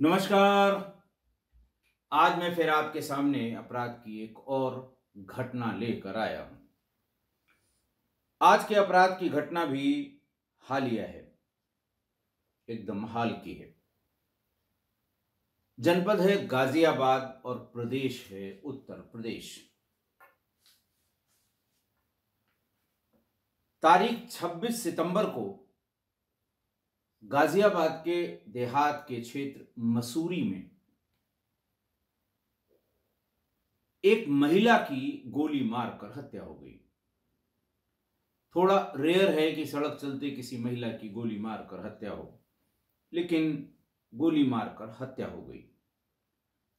नमस्कार। आज मैं फिर आपके सामने अपराध की एक और घटना लेकर आया हूं। आज के अपराध की घटना भी हालिया है, एकदम हाल की है। जनपद है गाजियाबाद और प्रदेश है उत्तर प्रदेश। तारीख 26 सितंबर को गाजियाबाद के देहात के क्षेत्र मसूरी में एक महिला की गोली मारकर हत्या हो गई। थोड़ा रेयर है कि सड़क चलते किसी महिला की गोली मारकर हत्या हो, लेकिन गोली मारकर हत्या हो गई।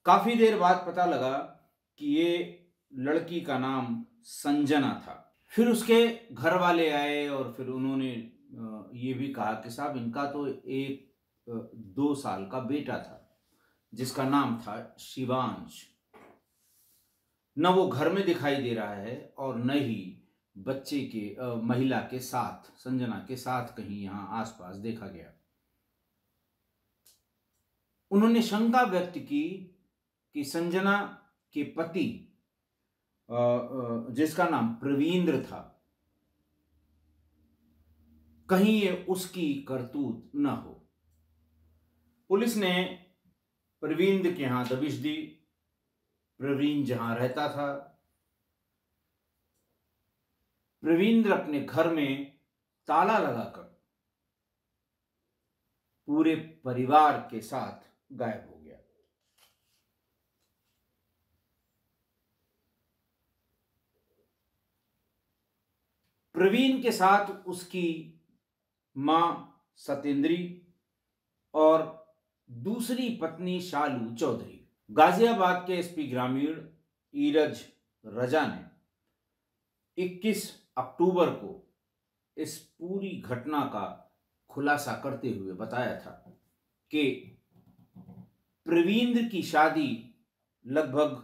काफी देर बाद पता लगा कि ये लड़की का नाम संजना था। फिर उसके घर वाले आए और फिर उन्होंने ये भी कहा कि साहब इनका तो एक 2 साल का बेटा था जिसका नाम था शिवांश। न वो घर में दिखाई दे रहा है और न ही बच्चे के महिला के साथ, संजना के साथ कहीं यहां आसपास देखा गया। उन्होंने शंका व्यक्त की कि संजना के पति जिसका नाम प्रवींद्र था, कहीं ये उसकी करतूत न हो। पुलिस ने प्रवींद्र के यहां दबिश दी। प्रवीण जहां रहता था, प्रवींद्र अपने घर में ताला लगाकर पूरे परिवार के साथ गायब हो गया। प्रवीण के साथ उसकी मां सतेंद्री और दूसरी पत्नी शालू चौधरी। गाजियाबाद के एसपी ग्रामीण ईरज रजा ने 21 अक्टूबर को इस पूरी घटना का खुलासा करते हुए बताया था कि प्रवींद्र की शादी लगभग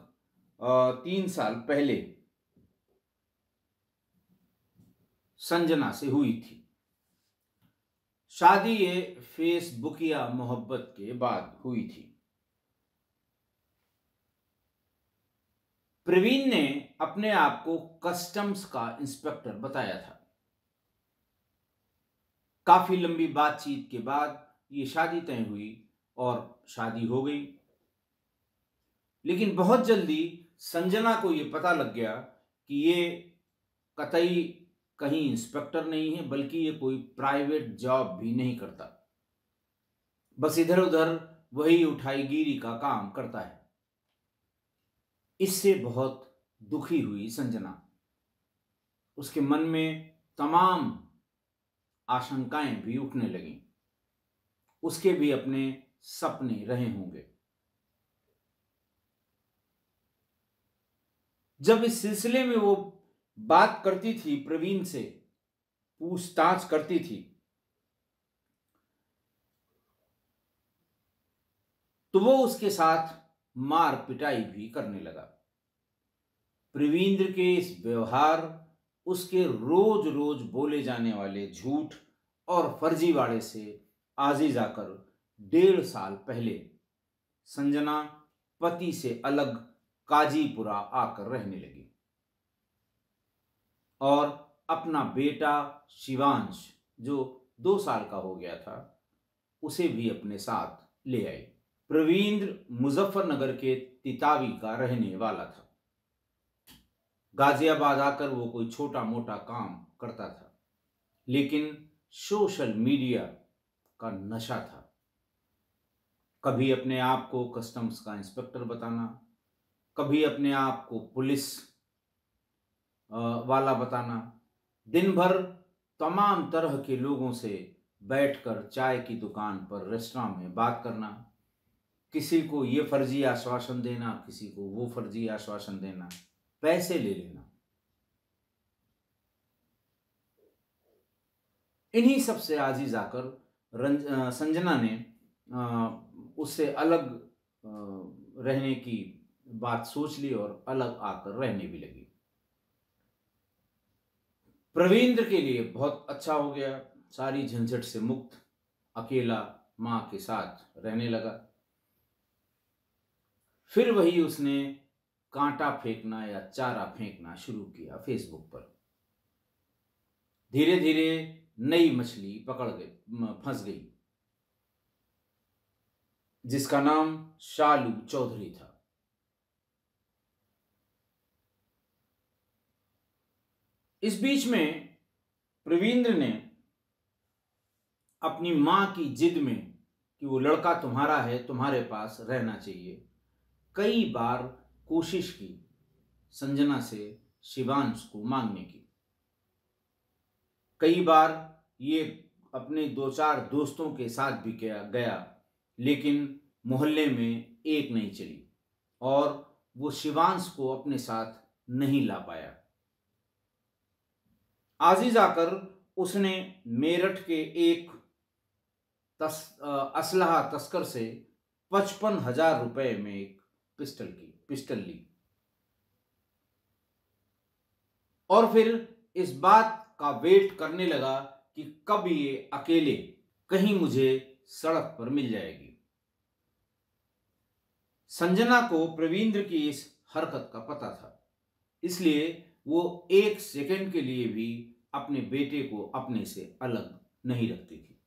3 साल पहले संजना से हुई थी। शादी ये फेसबुकिया मोहब्बत के बाद हुई थी। प्रवीण ने अपने आप को कस्टम्स का इंस्पेक्टर बताया था। काफी लंबी बातचीत के बाद ये शादी तय हुई और शादी हो गई। लेकिन बहुत जल्दी संजना को ये पता लग गया कि ये कतई कहीं इंस्पेक्टर नहीं है, बल्कि ये कोई प्राइवेट जॉब भी नहीं करता, बस इधर उधर वही उठाईगिरी का काम करता है। इससे बहुत दुखी हुई संजना। उसके मन में तमाम आशंकाएं भी उठने लगीं। उसके भी अपने सपने रहे होंगे। जब इस सिलसिले में वो बात करती थी, प्रवीण से पूछताछ करती थी, तो वो उसके साथ मार पिटाई भी करने लगा। प्रवींद्र के इस व्यवहार, उसके रोज रोज बोले जाने वाले झूठ और फर्जीवाड़े से आजीज आकर 1.5 साल पहले संजना पति से अलग काजीपुरा आकर रहने लगी और अपना बेटा शिवांश, जो 2 साल का हो गया था, उसे भी अपने साथ ले आई। प्रवींद्र मुजफ्फरनगर के तितावी का रहने वाला था। गाजियाबाद आकर वो कोई छोटा मोटा काम करता था, लेकिन सोशल मीडिया का नशा था। कभी अपने आप को कस्टम्स का इंस्पेक्टर बताना, कभी अपने आप को पुलिस वाला बताना, दिन भर तमाम तरह के लोगों से बैठकर चाय की दुकान पर, रेस्टोरेंट में बात करना, किसी को ये फर्जी आश्वासन देना, किसी को वो फर्जी आश्वासन देना, पैसे ले लेना। इन्हीं सब से आजीज आकर संजना ने उससे अलग रहने की बात सोच ली और अलग आकर रहने भी लगी। प्रवींद्र के लिए बहुत अच्छा हो गया, सारी झंझट से मुक्त, अकेला मां के साथ रहने लगा। फिर वही उसने कांटा फेंकना या चारा फेंकना शुरू किया फेसबुक पर। धीरे धीरे नई मछली फंस गई, जिसका नाम शालू चौधरी था। इस बीच में प्रवींद्र ने अपनी मां की जिद में कि वो लड़का तुम्हारा है, तुम्हारे पास रहना चाहिए, कई बार कोशिश की संजना से शिवांश को मांगने की। कई बार ये अपने 2-4 दोस्तों के साथ भी गया, लेकिन मोहल्ले में एक नहीं चली और वो शिवांश को अपने साथ नहीं ला पाया। आजिज आकर उसने मेरठ के एक असलहा तस्कर से 55,000 रुपए में एक पिस्टल ली और फिर इस बात का वेट करने लगा कि कब ये अकेले कहीं मुझे सड़क पर मिल जाएगी। संजना को प्रवींद्र की इस हरकत का पता था, इसलिए वो 1 सेकंड के लिए भी अपने बेटे को अपने से अलग नहीं रखती थी।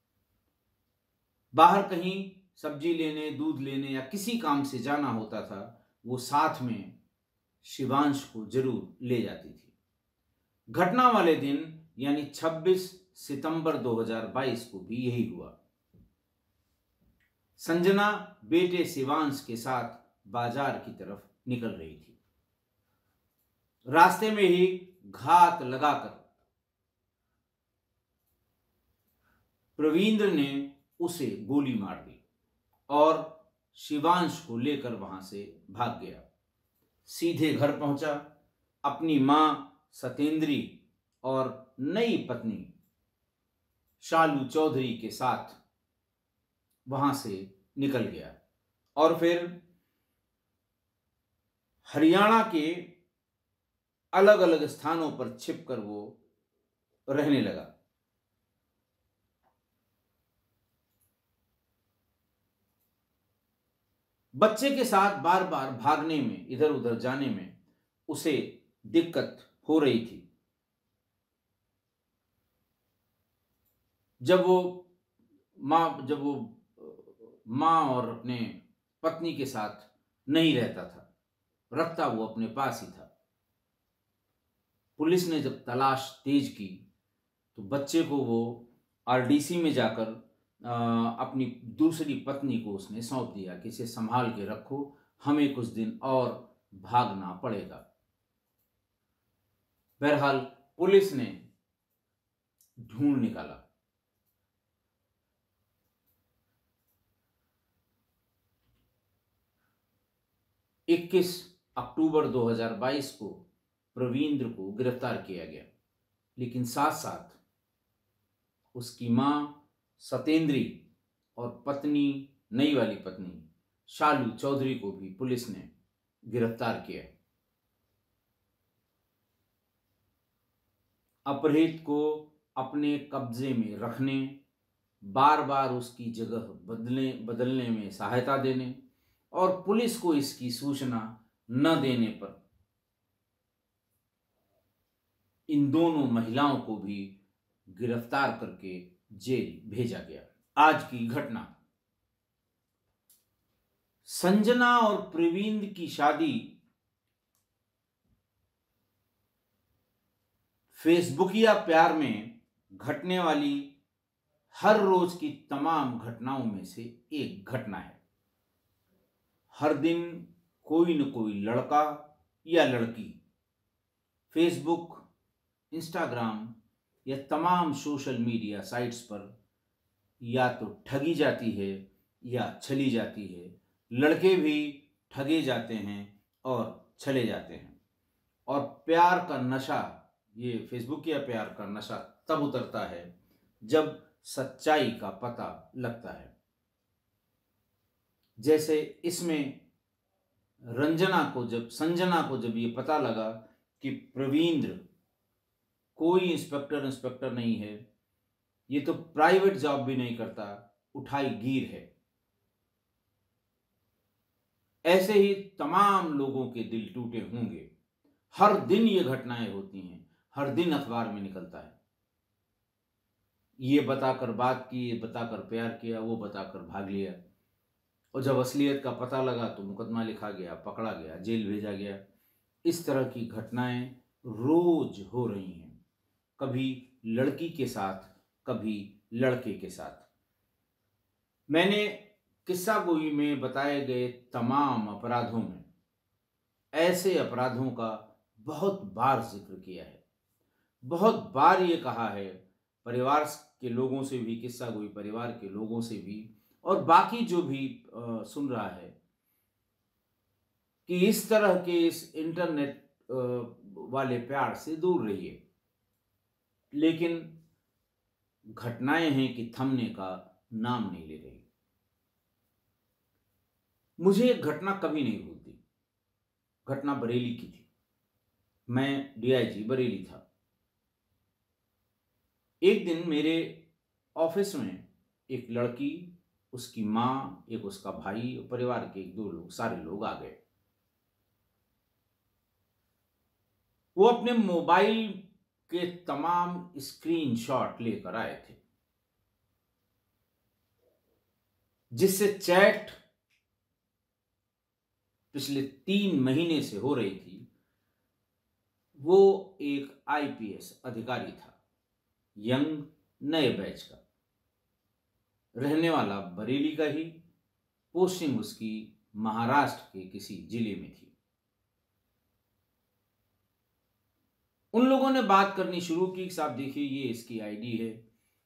बाहर कहीं सब्जी लेने, दूध लेने या किसी काम से जाना होता था, वो साथ में शिवांश को जरूर ले जाती थी। घटना वाले दिन यानी 26 सितंबर 2022 को भी यही हुआ। संजना बेटे शिवांश के साथ बाजार की तरफ निकल रही थी। रास्ते में ही घात लगाकर प्रवींद्र ने उसे गोली मार दी और शिवांश को लेकर वहां से भाग गया। सीधे घर पहुंचा, अपनी मां सतेंद्री और नई पत्नी शालू चौधरी के साथ वहां से निकल गया और फिर हरियाणा के अलग अलग स्थानों पर छिपकर वो रहने लगा। बच्चे के साथ बार बार भागने में, इधर उधर जाने में उसे दिक्कत हो रही थी। जब वो मां और अपने पत्नी के साथ नहीं रहता था, रखता वो अपने पास ही था। पुलिस ने जब तलाश तेज की तो बच्चे को वो आरडीसी में जाकर अपनी दूसरी पत्नी को उसने सौंप दिया कि इसे संभाल के रखो, हमें कुछ दिन और भागना पड़ेगा। बहरहाल पुलिस ने ढूंढ निकाला। इक्कीस अक्टूबर 2022 को प्रवींद्र को गिरफ्तार किया गया, लेकिन साथ साथ उसकी मां सतेंद्री और पत्नी, नई वाली पत्नी शालू चौधरी को भी पुलिस ने गिरफ्तार किया। अपहृत को अपने कब्जे में रखने, बार बार उसकी जगह बदलने में सहायता देने और पुलिस को इसकी सूचना न देने पर इन दोनों महिलाओं को भी गिरफ्तार करके जेल भेजा गया। आज की घटना, संजना और प्रवींद्र की शादी फेसबुकिया प्यार में घटने वाली हर रोज की तमाम घटनाओं में से एक घटना है। हर दिन कोई न कोई लड़का या लड़की फेसबुक, इंस्टाग्राम या तमाम सोशल मीडिया साइट्स पर या तो ठगी जाती है या छली जाती है। लड़के भी ठगे जाते हैं और छले जाते हैं। और प्यार का नशा, ये फेसबुक या प्यार का नशा तब उतरता है जब सच्चाई का पता लगता है। जैसे इसमें संजना को जब ये पता लगा कि प्रवींद्र कोई इंस्पेक्टर नहीं है, ये तो प्राइवेट जॉब भी नहीं करता, उठाई गिर है, ऐसे ही तमाम लोगों के दिल टूटे होंगे। हर दिन ये घटनाएं होती हैं, हर दिन अखबार में निकलता है। ये बताकर बात की, ये बताकर प्यार किया, वो बताकर भाग लिया, और जब असलियत का पता लगा तो मुकदमा लिखा गया, पकड़ा गया, जेल भेजा गया। इस तरह की घटनाएं रोज हो रही हैं, कभी लड़की के साथ, कभी लड़के के साथ। मैंने किस्सा गोई में बताए गए तमाम अपराधों में ऐसे अपराधों का बहुत बार जिक्र किया है, बहुत बार ये कहा है, परिवार के लोगों से भी, किस्सा गोई परिवार के लोगों से भी, और बाकी जो भी सुन रहा है, कि इस तरह के इस इंटरनेट वाले प्यार से दूर रहिए। लेकिन घटनाएं हैं कि थमने का नाम नहीं ले रही। मुझे एक घटना कभी नहीं भूलती। घटना बरेली की थी। मैं डीआईजी बरेली था। एक दिन मेरे ऑफिस में एक लड़की, उसकी माँ, एक उसका भाई, और परिवार के एक दो लोग, सारे लोग आ गए। वो अपने मोबाइल के तमाम स्क्रीनशॉट लेकर आए थे, जिससे चैट पिछले 3 महीने से हो रही थी। वो एक आईपीएस अधिकारी था, यंग, नए बैच का, रहने वाला बरेली का ही, पोस्टिंग उसकी महाराष्ट्र के किसी जिले में थी। उन लोगों ने बात करनी शुरू की, साहब देखिए ये इसकी आईडी है,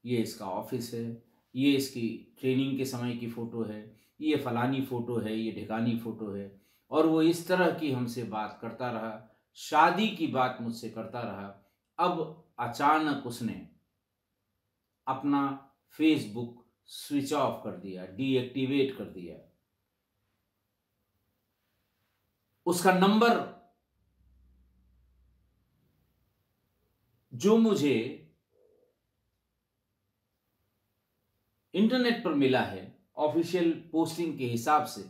ये इसका ऑफिस है, ये इसकी ट्रेनिंग के समय की फ़ोटो है, ये फलानी फ़ोटो है, ये ढिकानी फ़ोटो है। और वो इस तरह की हमसे बात करता रहा, शादी की बात मुझसे करता रहा। अब अचानक उसने अपना फेसबुक स्विच ऑफ कर दिया, डीएक्टिवेट कर दिया। उसका नंबर जो मुझे इंटरनेट पर मिला है ऑफिशियल पोस्टिंग के हिसाब से,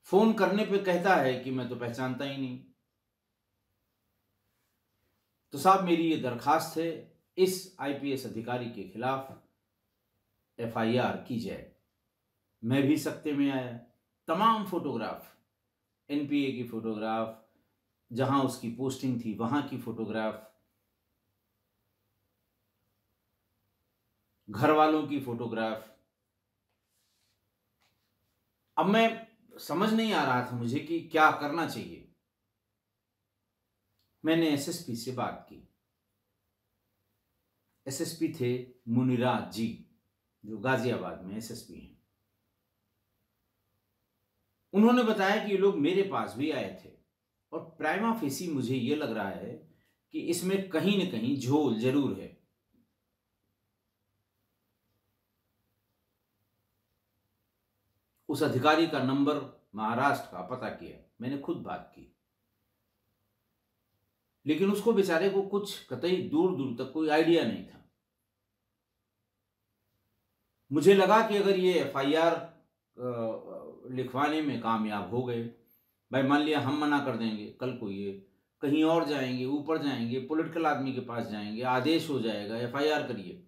फोन करने पे कहता है कि मैं तो पहचानता ही नहीं। तो साहब मेरी ये दरखास्त है, इस आईपीएस अधिकारी के खिलाफ एफआईआर की जाए। मैं भी सकते में आया। तमाम फोटोग्राफ, एनपीए की फोटोग्राफ, जहां उसकी पोस्टिंग थी वहां की फोटोग्राफ, घर वालों की फोटोग्राफ। अब मैं समझ नहीं आ रहा था मुझे कि क्या करना चाहिए। मैंने एसएसपी से बात की। एसएसपी थे मुनिराज जी, जो गाजियाबाद में एसएसपी हैं। उन्होंने बताया कि ये लोग मेरे पास भी आए थे, और प्राइमा फेसी मुझे ये लग रहा है कि इसमें कहीं न कहीं झोल जरूर है। उस अधिकारी का नंबर महाराष्ट्र का पता किया, मैंने खुद बात की, लेकिन उसको बेचारे को कुछ कतई दूर दूर तक कोई आइडिया नहीं था। मुझे लगा कि अगर ये एफआईआर लिखवाने में कामयाब हो गए, भाई मान लिया हम मना कर देंगे, कल को ये कहीं और जाएंगे, ऊपर जाएंगे, पॉलिटिकल आदमी के पास जाएंगे, आदेश हो जाएगा एफआईआर करिए,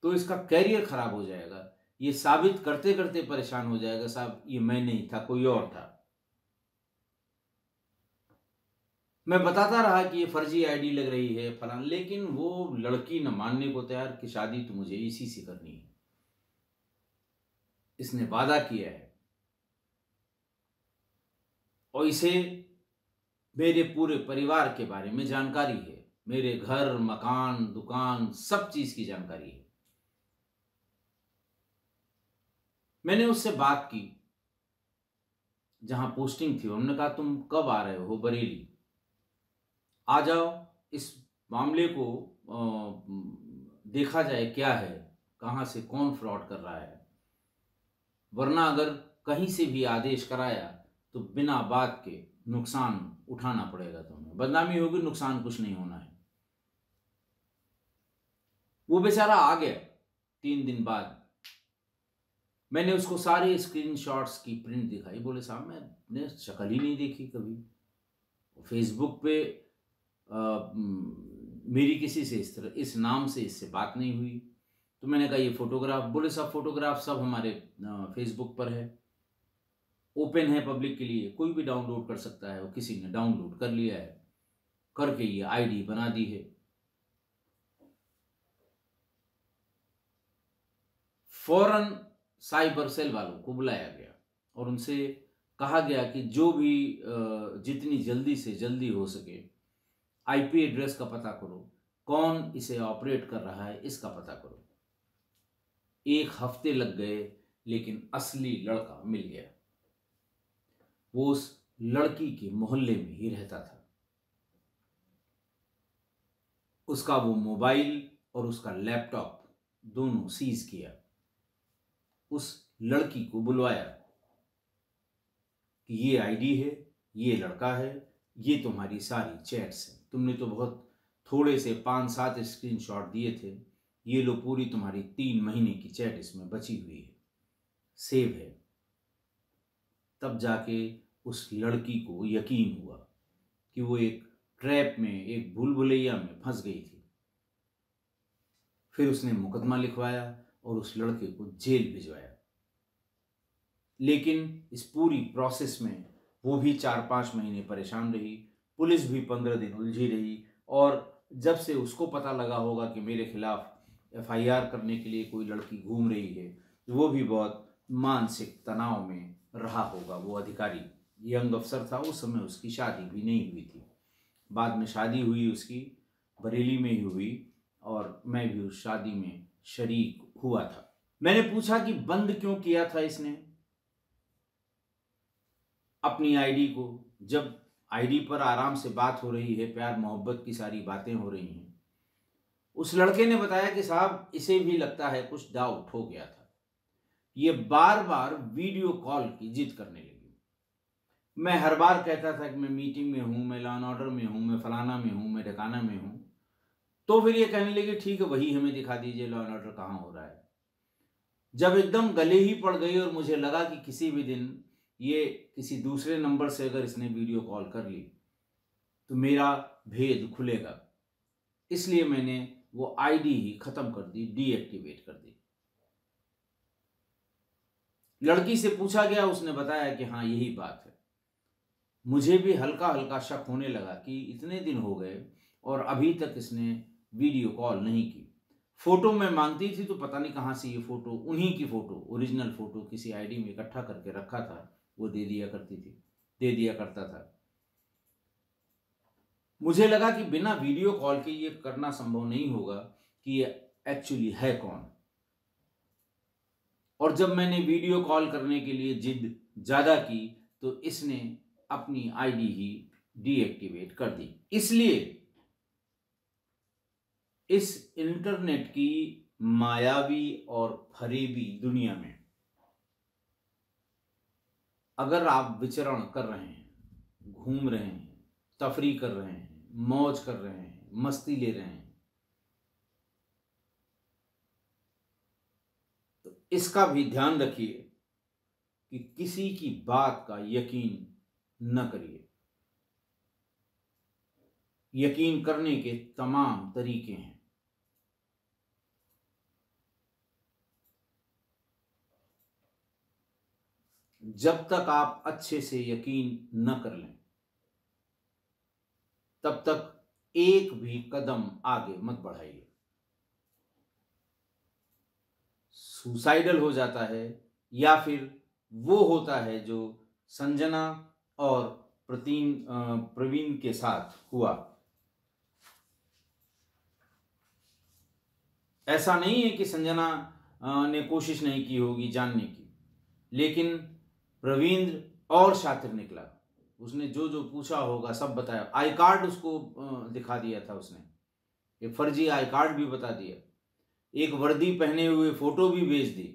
तो इसका कैरियर खराब हो जाएगा। ये साबित करते करते परेशान हो जाएगा, साहब ये मैं नहीं था, कोई और था। मैं बताता रहा कि ये फर्जी आईडी लग रही है फलान, लेकिन वो लड़की न मानने को तैयार कि शादी तो मुझे इसी से करनी है, इसने वादा किया है, और इसे मेरे पूरे परिवार के बारे में जानकारी है, मेरे घर, मकान, दुकान, सब चीज की जानकारी है। मैंने उससे बात की जहां पोस्टिंग थी। उन्होंने कहा तुम कब आ रहे हो बरेली, आ जाओ, इस मामले को देखा जाए क्या है, कहां से कौन फ्रॉड कर रहा है, वरना अगर कहीं से भी आदेश कराया तो बिना बात के नुकसान उठाना पड़ेगा, तुम्हें बदनामी होगी, नुकसान कुछ नहीं होना है। वो बेचारा आ गया 3 दिन बाद। मैंने उसको सारे स्क्रीनशॉट्स की प्रिंट दिखाई। बोले साहब मैंने शक्ल ही नहीं देखी कभी, फेसबुक पे मेरी किसी से इस तरह इस नाम से इससे बात नहीं हुई। तो मैंने कहा ये फोटोग्राफ, बोले साहब फोटोग्राफ सब हमारे फेसबुक पर है, ओपन है पब्लिक के लिए, कोई भी डाउनलोड कर सकता है। वो किसी ने डाउनलोड कर लिया है, करके ये आईडी बना दी है। फौरन साइबर सेल वालों को बुलाया गया और उनसे कहा गया कि जो भी जितनी जल्दी से जल्दी हो सके आईपी एड्रेस का पता करो, कौन इसे ऑपरेट कर रहा है इसका पता करो। 1 हफ्ते लग गए, लेकिन असली लड़का मिल गया। वो उस लड़की के मोहल्ले में ही रहता था। उसका वो मोबाइल और उसका लैपटॉप दोनों सीज किया। उस लड़की को बुलवाया कि ये आईडी है, ये लड़का है, ये तुम्हारी सारी चैट्स हैं, तुमने तो बहुत थोड़े से 5-7 स्क्रीनशॉट दिए थे, ये लो पूरी तुम्हारी 3 महीने की चैट इसमें बची हुई है, सेव है। तब जाके उस लड़की को यकीन हुआ कि वो एक ट्रैप में, एक भूल भुलैया में फंस गई थी। फिर उसने मुकदमा लिखवाया और उस लड़के को जेल भिजवाया। लेकिन इस पूरी प्रोसेस में वो भी 4-5 महीने परेशान रही, पुलिस भी 15 दिन उलझी रही। और जब से उसको पता लगा होगा कि मेरे खिलाफ एफआईआर करने के लिए कोई लड़की घूम रही है, वो भी बहुत मानसिक तनाव में रहा होगा। वो अधिकारी यंग अफसर था, उस समय उसकी शादी भी नहीं हुई थी। बाद में शादी हुई उसकी, बरेली में ही हुई, और मैं भी उस शादी में शरीक हुआ था। मैंने पूछा कि बंद क्यों किया था इसने अपनी आईडी को, जब आईडी पर आराम से बात हो रही है, प्यार मोहब्बत की सारी बातें हो रही हैं। उस लड़के ने बताया कि साहब इसे भी लगता है कुछ डाउट हो गया था, ये बार बार वीडियो कॉल की जिद करने लगी। मैं हर बार कहता था कि मैं मीटिंग में हूं, मैं लॉ एंड ऑर्डर में हूं, मैं फलाना में हूं, मैं ढकाना में हूं। तो फिर ये कहने लगे ठीक है, वही हमें दिखा दीजिए लॉ एंड ऑर्डर कहां हो रहा है। जब एकदम गले ही पड़ गई और मुझे लगा कि किसी भी दिन ये किसी दूसरे नंबर से अगर इसने वीडियो कॉल कर ली तो मेरा भेद खुलेगा, इसलिए मैंने वो आईडी ही खत्म कर दी, डीएक्टिवेट कर दी। लड़की से पूछा गया, उसने बताया कि हाँ यही बात है। मुझे भी हल्का हल्का शक होने लगा कि इतने दिन हो गए और अभी तक इसने वीडियो कॉल नहीं की। फोटो मैं मांगती थी तो पता नहीं कहाँ से ये फोटो, उन्हीं की फोटो, ओरिजिनल फोटो किसी आईडी में इकट्ठा करके रखा था, वो दे दिया करता था। मुझे लगा कि बिना वीडियो कॉल के ये करना संभव नहीं होगा कि ये एक्चुअली है कौन। और जब मैंने वीडियो कॉल करने के लिए जिद ज्यादा की तो इसने अपनी आईडी ही डीएक्टिवेट कर दी। इसलिए इस इंटरनेट की मायावी और फरेबी दुनिया में अगर आप विचरण कर रहे हैं, घूम रहे हैं, तफरीह कर रहे हैं, मौज कर रहे हैं, मस्ती ले रहे हैं, तो इसका भी ध्यान रखिए कि किसी की बात का यकीन न करिए। यकीन करने के तमाम तरीके हैं। जब तक आप अच्छे से यकीन न कर लें तब तक एक भी कदम आगे मत बढ़ाइए। सुसाइडल हो जाता है या फिर वो होता है जो संजना और प्रवीण के साथ हुआ। ऐसा नहीं है कि संजना ने कोशिश नहीं की होगी जानने की, लेकिन प्रवीण और शातिर निकला। उसने जो जो पूछा होगा सब बताया। आई कार्ड उसको दिखा दिया था उसने, एक फर्जी आई कार्ड भी बता दिया, एक वर्दी पहने हुए फोटो भी भेज दी।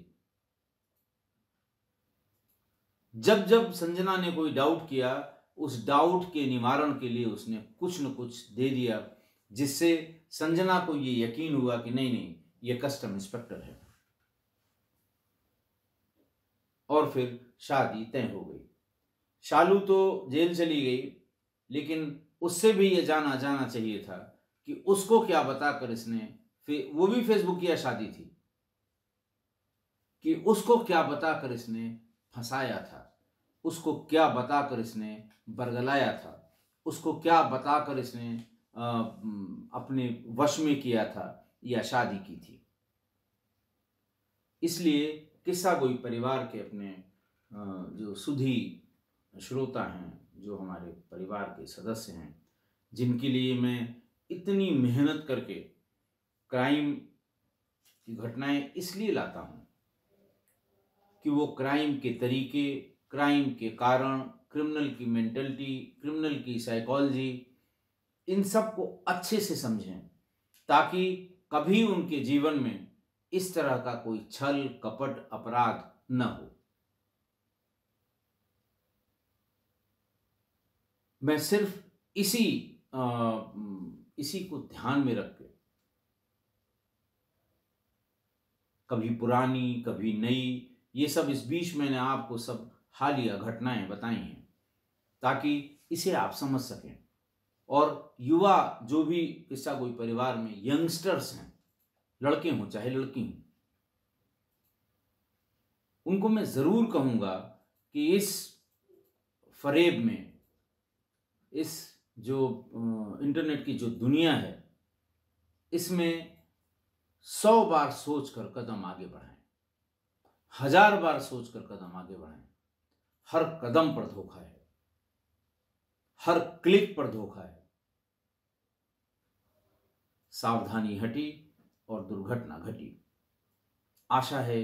जब जब संजना ने कोई डाउट किया, उस डाउट के निवारण के लिए उसने कुछ न कुछ दे दिया, जिससे संजना को ये यकीन हुआ कि नहीं नहीं ये कस्टम इंस्पेक्टर है। और फिर शादी तय हो गई। शालू तो जेल चली गई, लेकिन उससे भी ये जाना जाना चाहिए था कि उसको क्या बताकर इसने, फिर वो भी फेसबुक या शादी थी, कि उसको क्या बताकर इसने फंसाया था, उसको क्या बताकर इसने बरगलाया था, उसको क्या बताकर इसने अपने वश में किया था या शादी की थी। इसलिए किस्सा गोई परिवार के अपने जो सुधी श्रोता हैं, जो हमारे परिवार के सदस्य हैं, जिनके लिए मैं इतनी मेहनत करके क्राइम की घटनाएं इसलिए लाता हूं कि वो क्राइम के तरीके, क्राइम के कारण, क्रिमिनल की मेंटलिटी, क्रिमिनल की साइकोलॉजी, इन सब को अच्छे से समझें, ताकि कभी उनके जीवन में इस तरह का कोई छल कपट अपराध न हो। मैं सिर्फ इसी को ध्यान में रख के, कभी पुरानी कभी नई, ये सब इस बीच मैंने आपको सब हालिया घटनाएं बताई हैं, ताकि इसे आप समझ सकें। और युवा जो भी किस्सा कोई परिवार में यंगस्टर्स हैं, लड़के हों चाहे लड़की हों, उनको मैं ज़रूर कहूँगा कि इस फरेब में, इस जो इंटरनेट की जो दुनिया है, इसमें 100 बार सोचकर कदम आगे बढ़ाएं, 1000 बार सोचकर कदम आगे बढ़ाएं। हर कदम पर धोखा है, हर क्लिक पर धोखा है। सावधानी हटी और दुर्घटना घटी। आशा है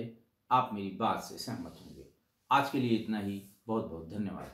आप मेरी बात से सहमत होंगे। आज के लिए इतना ही। बहुत बहुत धन्यवाद।